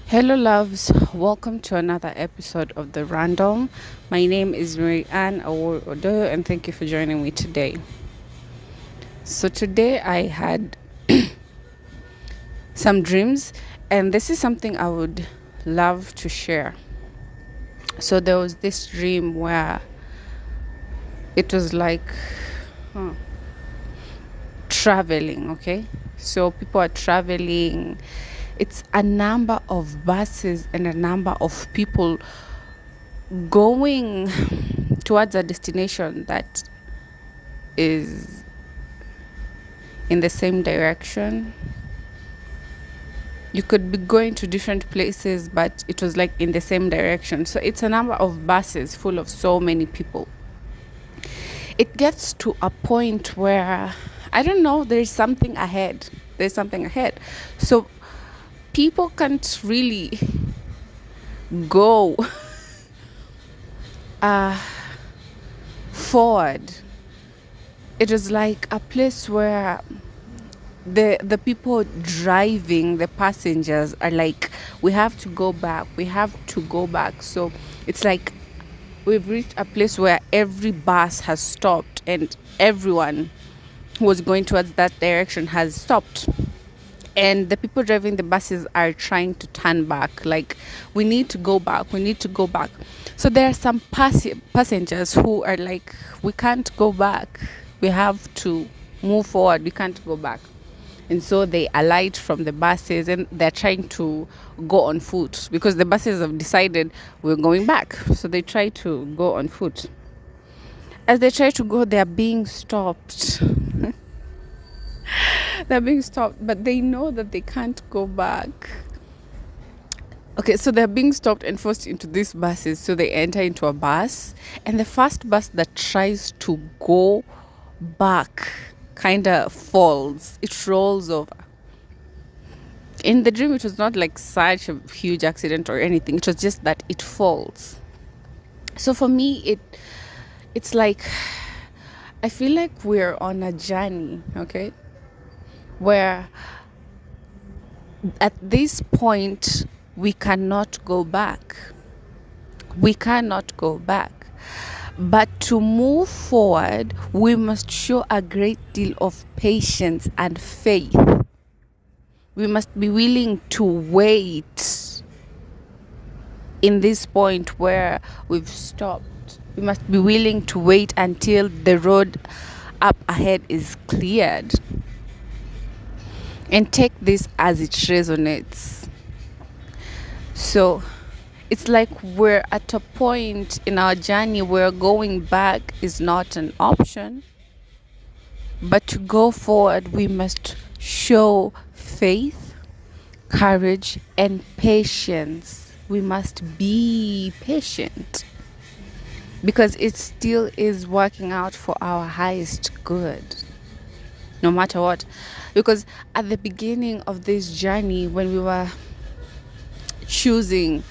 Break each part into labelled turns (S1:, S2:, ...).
S1: Hello, loves. Welcome to another episode of The Random. My name is Mary Ann Odo, and thank you for joining me today. So, today I had some dreams, and this is something I would love to share. So, there was this dream where it was like traveling, okay? So, people are traveling. It's a number of buses and a number of people going towards a destination that is in the same direction. You could be going to different places, but it was like in the same direction. So it's a number of buses full of so many people. It gets to a point where I don't know, there's something ahead. There's something ahead. So people can't really go forward. It was like a place where the people driving, the passengers are like, we have to go back, so it's like we've reached a place where every bus has stopped and everyone who was going towards that direction has stopped, and the people driving the buses are trying to turn back, like, we need to go back, so there are some passengers who are like, we can't go back, we have to move forward, we can't go back. And so they alight from the buses and they're trying to go on foot because the buses have decided we're going back. So they try to go on foot. As they try to go, they're being stopped. They're being stopped, but they know that they can't go back. Okay, so they're being stopped and forced into these buses. So they enter into a bus, and the first bus that tries to go back kind of falls. It rolls over. In the dream, it was not like such a huge accident or anything. It was just that it falls. So for me, it's like, I feel like we're on a journey, okay, where at this point we cannot go back. We cannot go back. But to move forward, we must show a great deal of patience and faith. We must be willing to wait in this point where we've stopped. We must be willing to wait until the road up ahead is cleared. And take this as it resonates. So it's like we're at a point in our journey where going back is not an option. But to go forward, we must show faith, courage, and patience. We must be patient because it still is working out for our highest good, no matter what. Because at the beginning of this journey, when we were choosing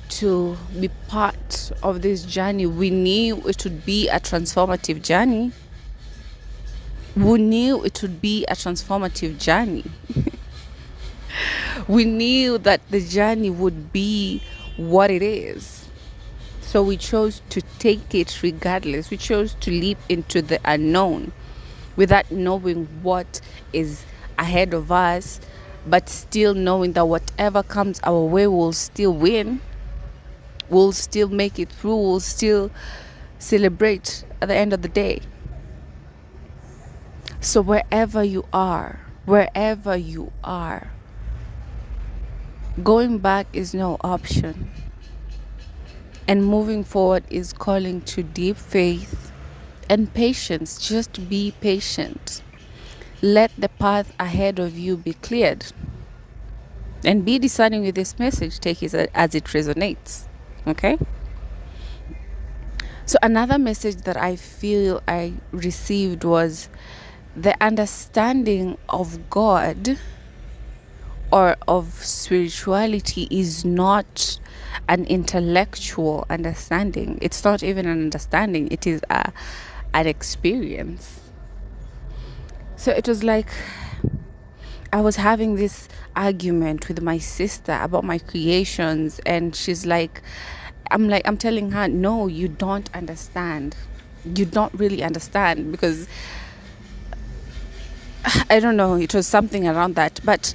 S1: to be part of this journey, we knew it would be a transformative journey. We knew it would be a transformative journey. We knew that the journey would be what it is. So we chose to take it regardless. We chose to leap into the unknown without knowing what is ahead of us, but still knowing that whatever comes our way, we'll still win. We'll still make it through. We'll still celebrate at the end of the day. So wherever you are, going back is no option. And moving forward is calling to deep faith and patience. Just be patient. Let the path ahead of you be cleared. And be discerning with this message. Take it as it resonates. Okay? So another message that I feel I received was the understanding of God or of spirituality is not an intellectual understanding. It's not even an understanding. It is an experience. So it was like I was having this argument with my sister about my creations, and she's like, I'm telling her, no, you don't understand. You don't really understand, because I don't know, it was something around that. But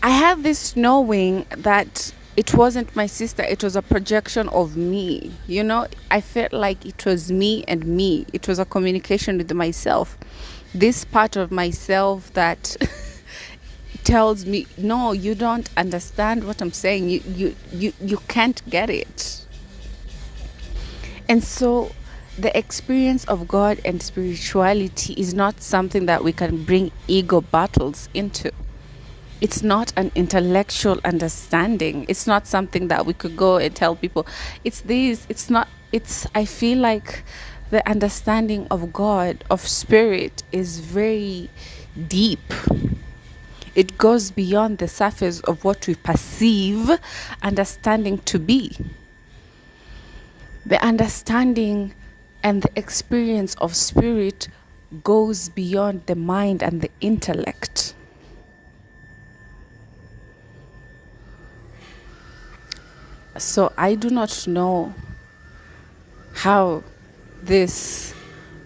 S1: I had this knowing that it wasn't my sister, it was a projection of me. I felt like it was me and me. It was a communication with myself. This part of myself that tells me, no, you don't understand what I'm saying. You can't get it. And so the experience of God and spirituality is not something that we can bring ego battles into. It's not an intellectual understanding. It's not something that we could go and tell people. I feel like the understanding of God, of spirit, is very deep. It goes beyond the surface of what we perceive understanding to be. The understanding and the experience of spirit goes beyond the mind and the intellect. So I do not know how this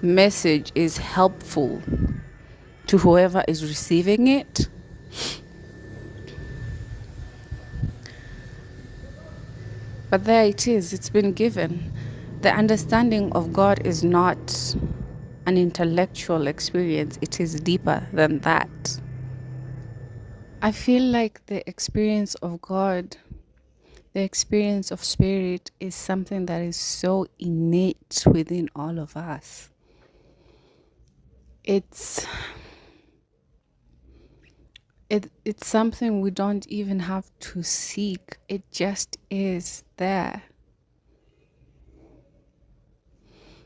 S1: message is helpful to whoever is receiving it. But there it is, it's been given. The understanding of God is not an intellectual experience, it is deeper than that. I feel like the experience of God, the experience of spirit, is something that is so innate within all of us. It's something we don't even have to seek. It just is there.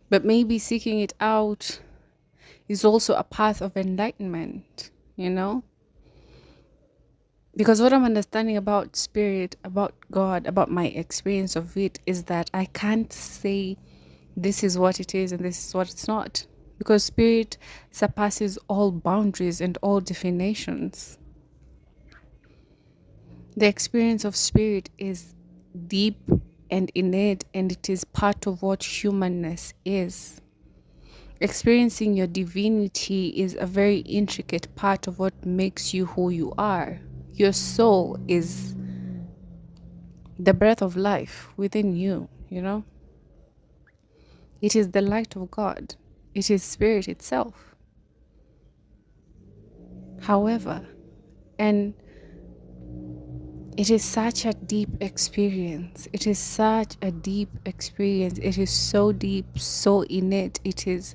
S1: But maybe seeking it out is also a path of enlightenment, Because what I'm understanding about spirit, about God, about my experience of it, is that I can't say this is what it is and this is what it's not. Because spirit surpasses all boundaries and all definitions. The experience of spirit is deep and innate, and it is part of what humanness is. Experiencing your divinity is a very intricate part of what makes you who you are. Your soul is the breath of life within you, It is the light of God. It is spirit itself. However, and it is such a deep experience. It is such a deep experience. It is so deep, so innate. It is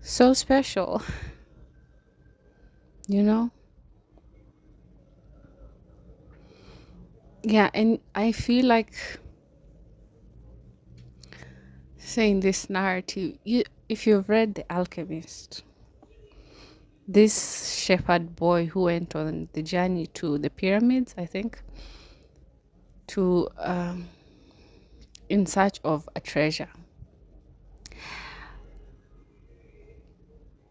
S1: so special, Yeah, and I feel like saying this narrative, if you've read The Alchemist, this shepherd boy who went on the journey to the pyramids, I think, to in search of a treasure.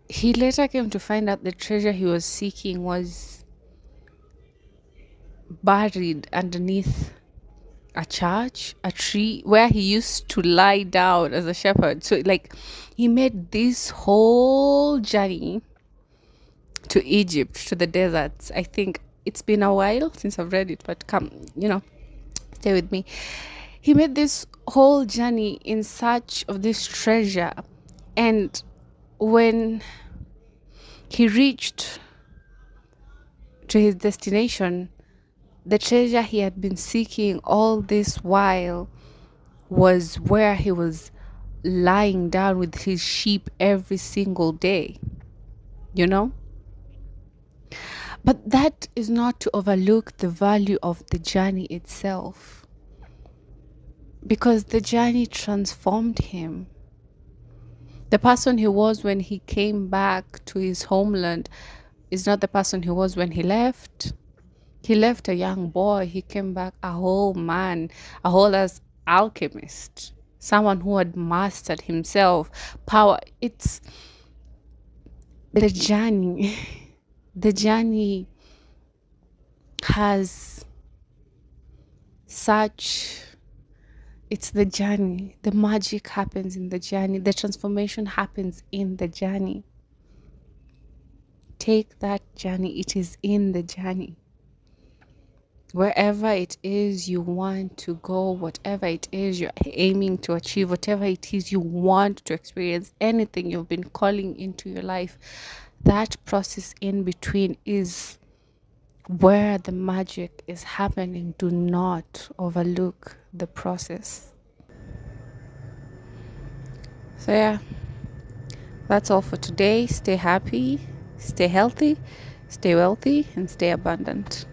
S1: He later came to find out the treasure he was seeking was buried underneath a church, a tree where he used to lie down as a shepherd. So he made this whole journey to Egypt, to the deserts. I think it's been a while since I've read it, but come, stay with me. He made this whole journey in search of this treasure. And when he reached to his destination, the treasure he had been seeking all this while was where he was lying down with his sheep every single day, But that is not to overlook the value of the journey itself, because the journey transformed him. The person he was when he came back to his homeland is not the person he was when he left. He left a young boy. He came back a whole man, a whole as alchemist, someone who had mastered himself. Power. It's the journey. The journey has such, it's the journey. The magic happens in the journey. The transformation happens in the journey. Take that journey. It is in the journey. Wherever it is you want to go, whatever it is you're aiming to achieve, whatever it is you want to experience, anything you've been calling into your life, that process in between is where the magic is happening. Do not overlook the process. So, yeah, that's all for today. Stay happy, stay healthy, stay wealthy, and stay abundant.